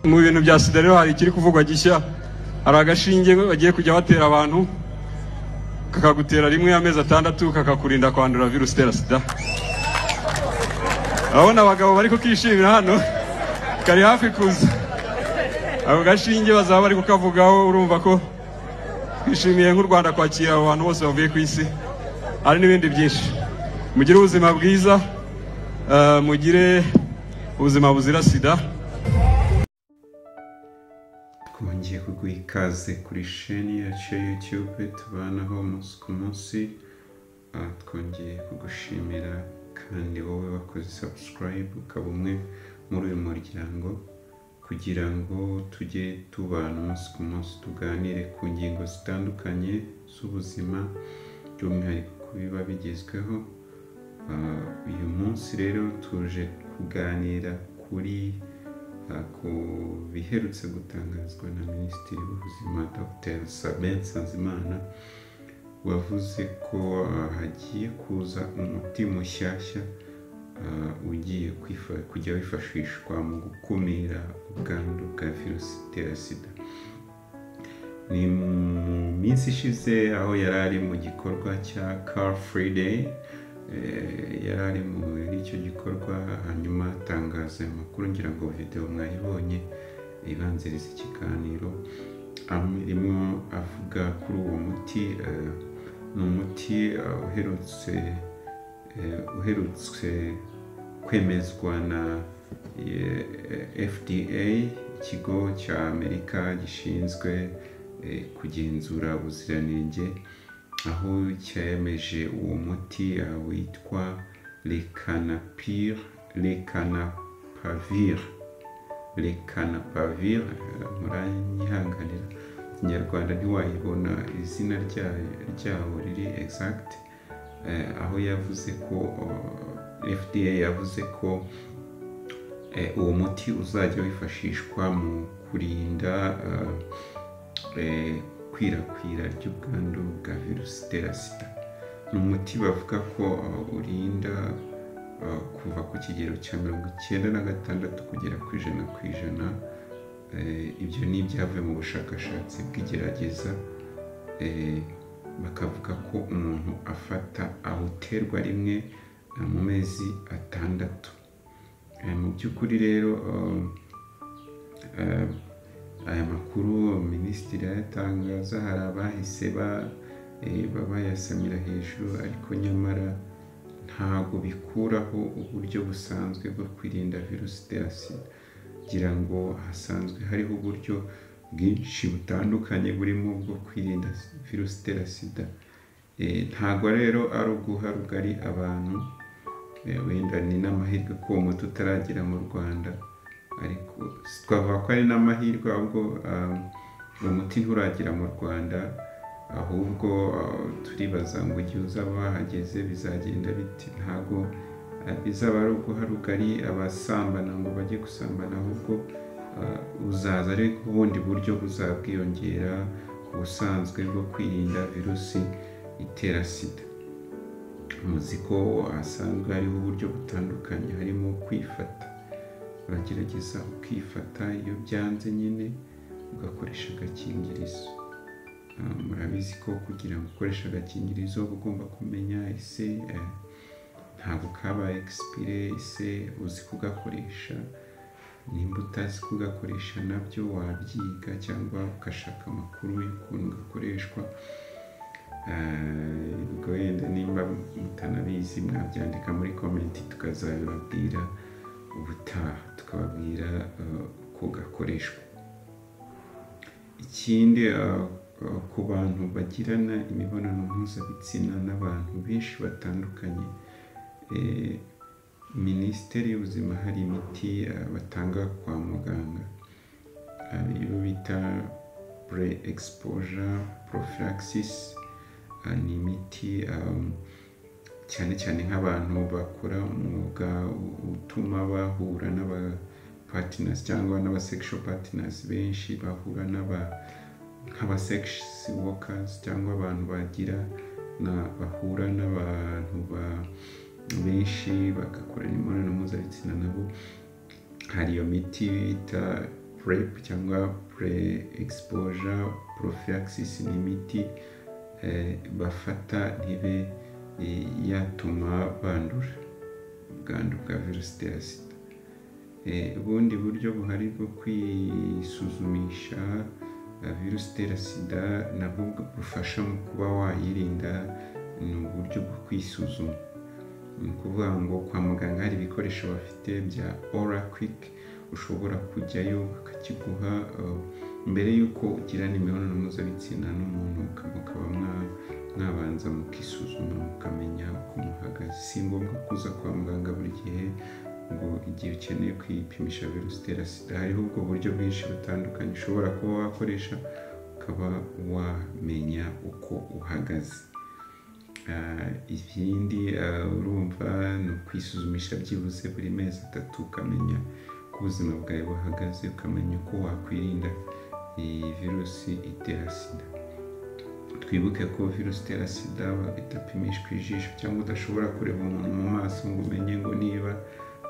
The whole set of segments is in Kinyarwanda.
Mu bintu bya sida rero hari ikiri kuvugwa gishya, hari agashinge bagiye kujya batera abantu kakagutera rimwe amezi 6 kakakurinda kwandura virusi itera sida. Abona abagabo bari kukishimira hano kari hafi kuza. Abo gashinge bazaba bari kukavugaho, urumva ko twishimiye nk'u Rwanda kwakira abantu bose bavuye ku isi. Hari n'ibindi byinshi. Mugire ubuzima bwiza, mugire ubuzima buzira sida. Twongeye kuguha ikaze kuri sheni yacu ya YouTube tubanaho umunsi ku munsi. Twongeye kugushimira kandi wowe wakoze subscribe ukaba umwe muri uyu muryango, kugira ngo tujye tubana umunsi ku munsi tuganire ku ngingo zitandukanye z'ubuzima, by'umwihariko ku biba bigezweho. Uyu munsi rero tuje kuganira kuri ku biherutse gutangazwa na Minisitiri w'Ubuzima Dr. Sabin Nsanzimana, wavuze ko hagiye kuza umuti mushyashya ugiye kujya wifashishwa mu gukumira ubwandu bwa virusi itera sida. Ni mu minsi ishize aho yari ari mu gikorwa cya Car Free Day, yari ari muri icyo gikorwa, hanyuma atangaza ayo makuru, ngira ngo video mwayibonye ibanziriza ikiganiro. Arimo avuga kuri uwo muti. Ni umuti uherutse kwemezwa na FDA, ikigo cya Amerika gishinzwe kugenzura ubuziranenge, aho cyemeje uwo muti witwa Lecanapavir. Muranyihanganira, Ikinyarwanda ntiwayibona izina ryawo riri exact. Aho yavuze ko FDA yavuze ko uwo muti uzajya wifashishwa mu kurinda kwirakwira ry'ubwandu bwa virusi itera sida. Ni umuti bavuga ko urinda kuva ku kigero cya 96 kugera ku 100%. Ibyo ni ibyavuye mu bushakashatsi bw'igerageza. Bakavuga ko umuntu awuterwa rimwe mu mezi 6. Mu by'ukuri rero aya makuru Minisitiri yatangaza, hari abahise bayasamira hejuru, ariko nyamara ntago bikuraho uburyo busanzwe bwo kwirinda virusi itera sida. Kugira ngo hasanzwe hariho uburyo bwinshi butandukanye burimo bwo kwirinda virusi itera sida. Ntago rero ari uguha rugari abantu, wenda ni n'amahirwe ko uwo muti utaragera mu Rwanda, ariko twavuga ko ari n'amahirwe ahubwo uwo muti nturagera mu Rwanda, ahubwo turibaza ngo igihe uzaba wahageze bizagenda biti. Ntago bizaba ari uguha rugari abasambana ngo bajye gusambana, ahubwo uzaza ariko ubundi buryo buzabwiyongera ku busanzwe bwo kwirinda virusi itera sida. Muzi ko hasanzwe hariho uburyo butandukanye, harimo kwifata. Uragerageza ukifata, iyo byanze nyine ugakoresha agakingirizo. Murabizi ko kugira ngo ukoreshe agakingirizo ugomba kumenya ese ntabwo kaba expire, ese uzi kugakoresha. Nimba utazi kugakoresha nabyo wabyiga cyangwa ugashaka amakuru y'ukuntu gakoreshwa. Ubwo wenda nimba mutanabizi mwabyandika muri comment tukazabibabwira ubutaha, tukababwira uko gakoreshwa. Ikindi, ku bantu bagirana imibonano mpuzabitsina n'abantu benshi batandukanye, Minisiteri y'Ubuzima hari imiti batanga kwa muganga, iyo bita pre-exposure prophylaxis. Ni imiti cyane cyane nk'abantu bakora umwuga utuma bahura n'aba partners cyangwa n'aba sexual partners benshi, bahura nk'aba sex workers cyangwa abantu bahura n'abantu benshi bagakorana imibonano mpuzabitsina nabo. Hari iyo miti bita PrEP cyangwa pre-exposure prophylaxis ni imiti bafata ntibe yatuma bandura ubwandu bwa virusi itera sida. Ubundi buryo buhari bwo kwisuzumisha virusi itera sida nabwo bufasha mu kuba wayirinda, ni uburyo bwo kwisuzuma. Ni ukuvuga ngo kwa muganga hari ibikoresho bafite bya OraQuick, ushobora kujyayo bakakiguha mbere y'uko ugirana imibonano mpuzabitsina n'umuntu, mukaba mwabanza mukisuzuma mukamenya uko muhagaze. Si ngombwa kuza kwa muganga buri gihe ngo igihe ukeneye kwipimisha virusi itera sida. Hariho ubwo buryo bwinshi butandukanye ushobora kuba wakoresha ukaba wamenya uko uhagaze. Ibindi urumva ni ukwisuzumisha byibuze buri mezi 3 ukamenya uko ubuzima bwawe buhagaze, ukamenya uko wakwirinda iyi virusi itera sida. Twibuke ko virusi itera sida itapimishwa ijisho, cyangwa udashobora kureba umuntu mu maso ngo umenye ngo niba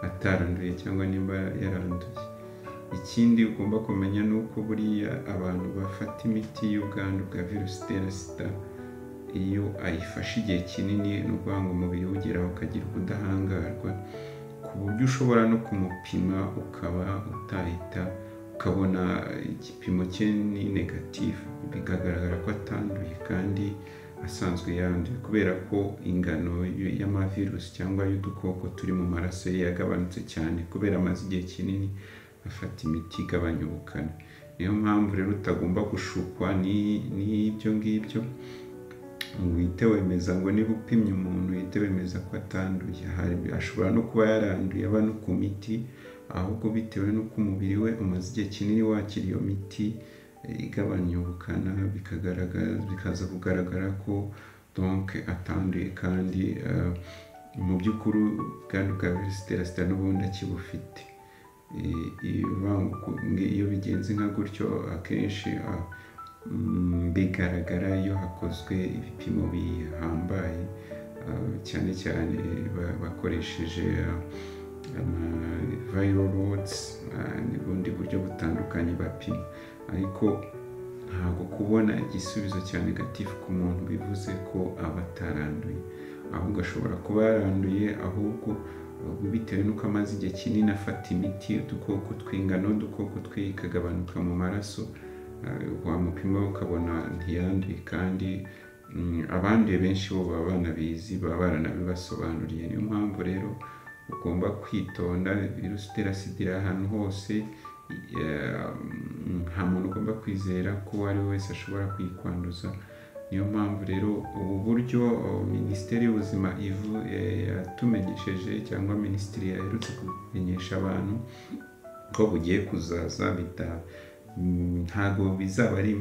ataranduye cyangwa niba yaranduye. Ikindi ugomba kumenya ni uko buriya abantu bafata imiti y'ubwandu bwa virusi itera sida, iyo ayifashe igihe kinini ni ukuvuga ngo umubiri ugeraho ukagira ubudahangarwa ku buryo ushobora no kumupima ukaba utahita ukabona igipimo cye ni negative, bikagaragara ko atanduye kandi asanzwe yanduye, kubera ko ingano y'amavirusi cyangwa y'udukoko turi mu maraso ye yagabanutse cyane kubera amaze igihe kinini afata imiti igabanya ubukana. Niyo mpamvu rero utagomba gushukwa n'ibyo ngibyo, uhite wemeza ngo niba upimye umuntu uhite wemeza ko atanduye. Ashobora no kuba yaranduye aba no ku miti, ahubwo bitewe n'uko umubiri we umaze igihe kinini wakira iyo miti igabanya ubukana, bikaza kugaragara ko donc atanduye, kandi mu by'ukuri ubwandu bwa virusi itera sida n'ubundi akibufite. Iyo bigenze nka gutyo akenshi bigaragara iyo hakozwe ibipimo bihambaye, cyane cyane bakoresheje viral loads n'ubundi buryo butandukanye bapima. Ariko ntabwo kubona igisubizo cya negative ku muntu bivuze ko aba ataranduye, ahubwo ashobora kuba yaranduye, ahubwo bitewe n'uko amaze igihe kinini afata imiti, udukoko tw'ingano udukoko twe ikagabanuka mu maraso, wamupima ukabona ntiyanduye, kandi abanduye benshi bo baba banabizi, baba baranabibasobanuriye. Niyo mpamvu rero ugomba kwitonda. Virusi itera sida iri ahantu hose, nta muntu ugomba kwizera ko uwo ari we wese ashobora kuyikwanduza. Niyo mpamvu rero ubu buryo Minisiteri y'Ubuzima yatumenyesheje, cyangwa Minisitiri yaherutse kumenyesha abantu ko bugiye kuzaza, ntabwo bizaba ari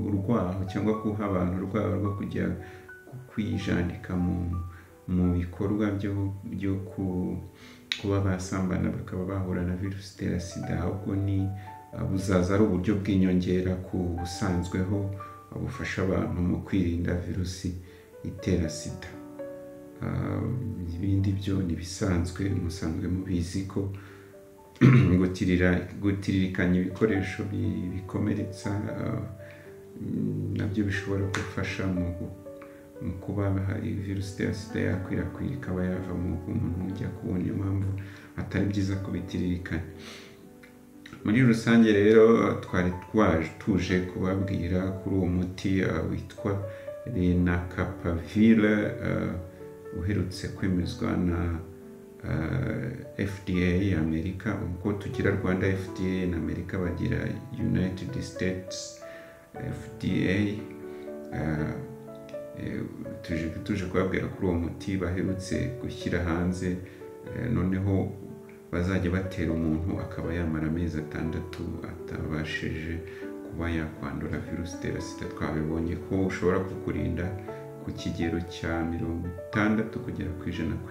urwaho cyangwa guha abantu urwaho rwo kujya kwijandika mu bikorwa byo kuba basambana bakaba bahura na virusi itera sida, ahubwo buzaza ari uburyo bw'inyongera ku busanzweho bufasha abantu mu kwirinda virusi itera sida. Ibindi byo ntibisanzwe, musanzwe mubizi ko gutiririkanya ibikoresho bikomeretsa nabyo bishobora gufasha mu kuba virusi itera sida yakwirakwira ikaba yava mu muntu ujya ku wundi. Niyo mpamvu atari byiza kubitiririkanya. Muri rusange rero twari tuje kubabwira kuri uwo muti witwa Lenacapavir uherutse kwemezwa na FDA y'Amerika. Uko tugira Rwanda FDA na Amerika bagira United States FDA. Tuje kubabwira kuri uwo muti baherutse gushyira hanze, noneho bazajya batera umuntu akaba yamara amezi 6 atabashije kuba yakwandura virusi itera sida. Twabibonye ko ushobora kukurinda ku kigero cya 60 kugera ku 100%,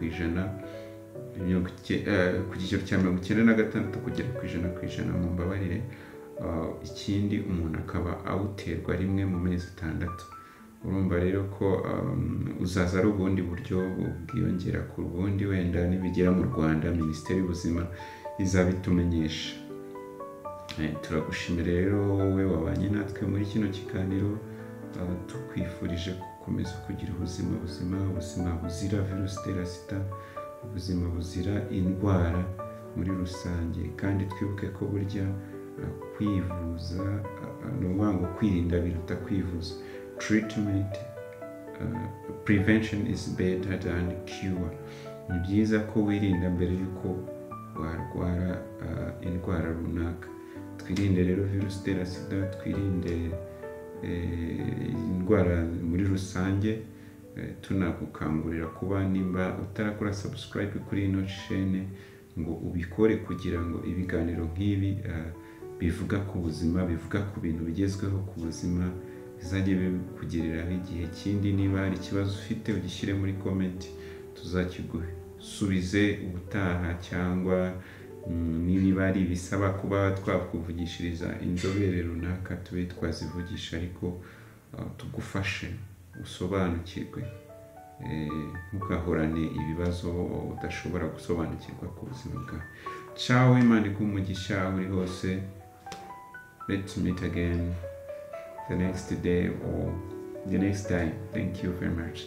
ku kigero cya 96 kugera ku 100% mu mbabarire. Ikindi umuntu akaba awuterwa rimwe mu mezi 6. Urumva rero ko uzaza ari ubundi buryo bwiyongera ku bundi, wenda nibigera mu Rwanda Minisiteri y'Ubuzima izabitumenyesha. Turagushimira rero wowe wabanye natwe muri kino kiganiro, tukwifurije gukomeza kugira ubuzima buzira virusi itera sida, ubuzima buzira indwara muri rusange. Kandi twibuke ko burya kwivuza ni ukuvuga ngo kwirinda biruta kwivuza. Prevention is better than cure. Ni byiza ko wirinda mbere y'uko warwara indwara runaka. Twirinde rero virusi itera sida, twirinde indwara muri rusange. Tunagukangurira kuba nimba utarakora subscribe kuri ino chaîne ngo ubikore, kugira ngo ibiganiro nk'ibi bivuga ku buzima, bivuga ku bintu bigezweho ku buzima, bizajye bikugereraho igihe kindi. Niba hari ikibazo ufite ugishyire muri comment, tuzakigusubize ubutaha. Cyangwa niba ari ibisaba kuba twakuvugishiriza inzobere runaka, tube twazivugisha, ariko tugufashe usobanukirwe, ntukahorane ibibazo udashobora gusobanukirwa ku buzima bwawe. Ciao, Imana iguhe umugisha uri hose. Let's meet again the next day or the next time. Thank you very much.